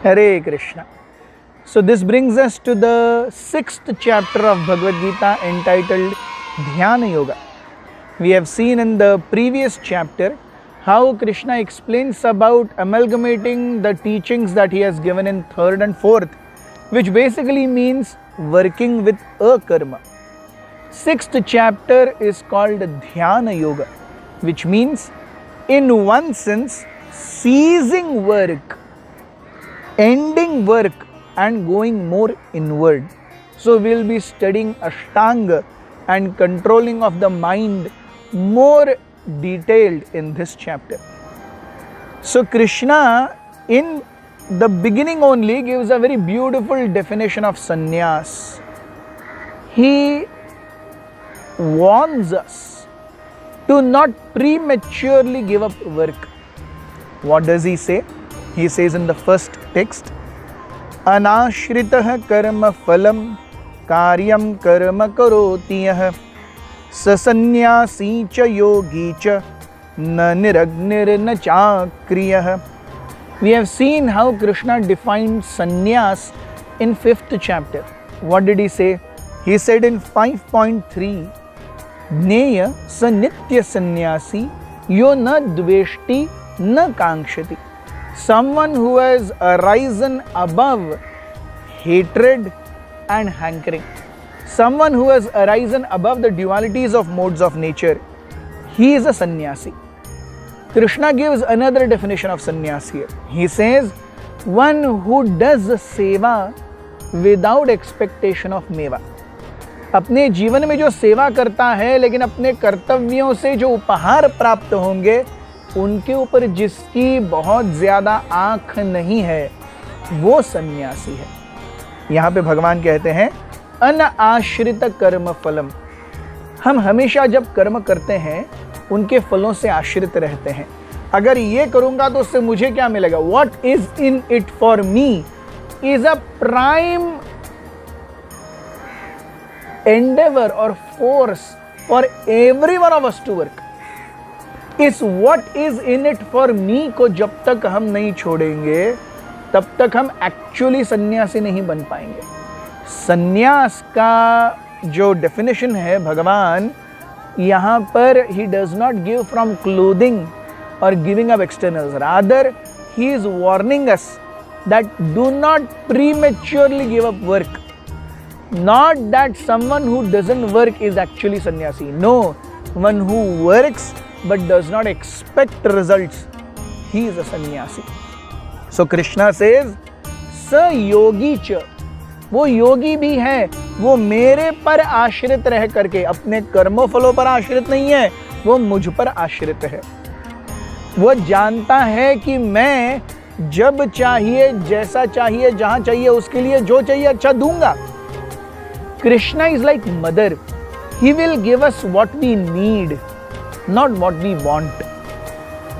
Hare Krishna. So this brings us to the 6th chapter of Bhagavad Gita entitled Dhyana Yoga. We have seen in the previous chapter how Krishna explains about amalgamating the teachings that he has given in 3rd and 4th, which basically means working with a karma. 6th chapter is called Dhyana Yoga, which means in one sense ceasing work, ending work and going more inward. So we will be studying Ashtanga and controlling of the mind more detailed in this chapter. So Krishna in the beginning only gives a very beautiful definition of sannyas. He warns us to not prematurely give up work. What does he say? He says in the first text, Anashritah karma phalam karyam karma karoti yah sasannyasi cha yogi cha na niragnir na chakriyah. We have seen how Krishna defined sannyas in 5th chapter. What did he say? He said in 5.3, Jneya sa nitya sannyasi yo na dveshti na kankshati. Someone who has arisen above hatred and hankering. Someone who has arisen above the dualities of modes of nature. He is a sannyasi. Krishna gives another definition of sannyas here. He says, one who does seva without expectation of meva. अपने जीवन में जो सेवा करता है लेकिन अपने कर्तव्यों से जो उपहार प्राप्त होंगे उनके ऊपर जिसकी बहुत ज़्यादा आँख नहीं है वो सन्यासी है। यहाँ पे भगवान कहते हैं अनाश्रित कर्म फलम। हम हमेशा जब कर्म करते हैं उनके फलों से आश्रित रहते हैं। अगर ये करूँगा तो उससे मुझे क्या मिलेगा? What is in it for me is a prime endeavor or force for every one of us to work. इस what is in it for me को जब तक हम नहीं छोड़ेंगे तब तक हम एक्चुअली सन्यासी नहीं बन पाएंगे। सन्यास का जो डेफिनेशन है भगवान यहाँ पर he does not give from clothing or giving up externals. Rather, he is warning us that do not prematurely give up work. Not that someone who doesn't work is actually sannyasi. No, one who works but does not expect results, he is a sannyasi. So Krishna says, sa yogi cha, वो योगी भी है, वो मेरे पर आश्रित रह करके, अपने कर्मों फलों पर आश्रित नहीं है, वो मुझ पर आश्रित है। वो जानता है कि मैं जब चाहिए, जैसा चाहिए, जहां चाहिए, उसके लिए जो चाहिए अच्छा दूंगा। Krishna is like mother. He will give us what we need, not what we want.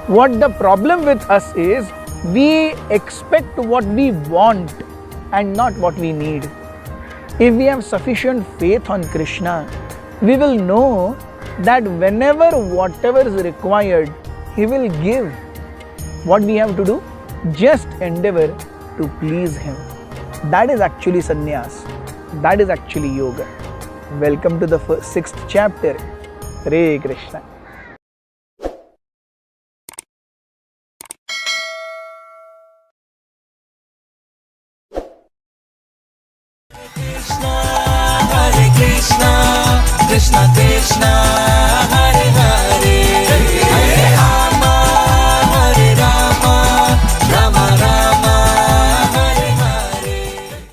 What the problem with us is, we expect what we want and not what we need. If we have sufficient faith on Krishna, we will know that whenever whatever is required, He will give. What we have to do? Just endeavor to please Him. That is actually sannyas. That is actually yoga. Welcome to the 6th chapter. Hare Krishna. Krishna, Krishna Krishna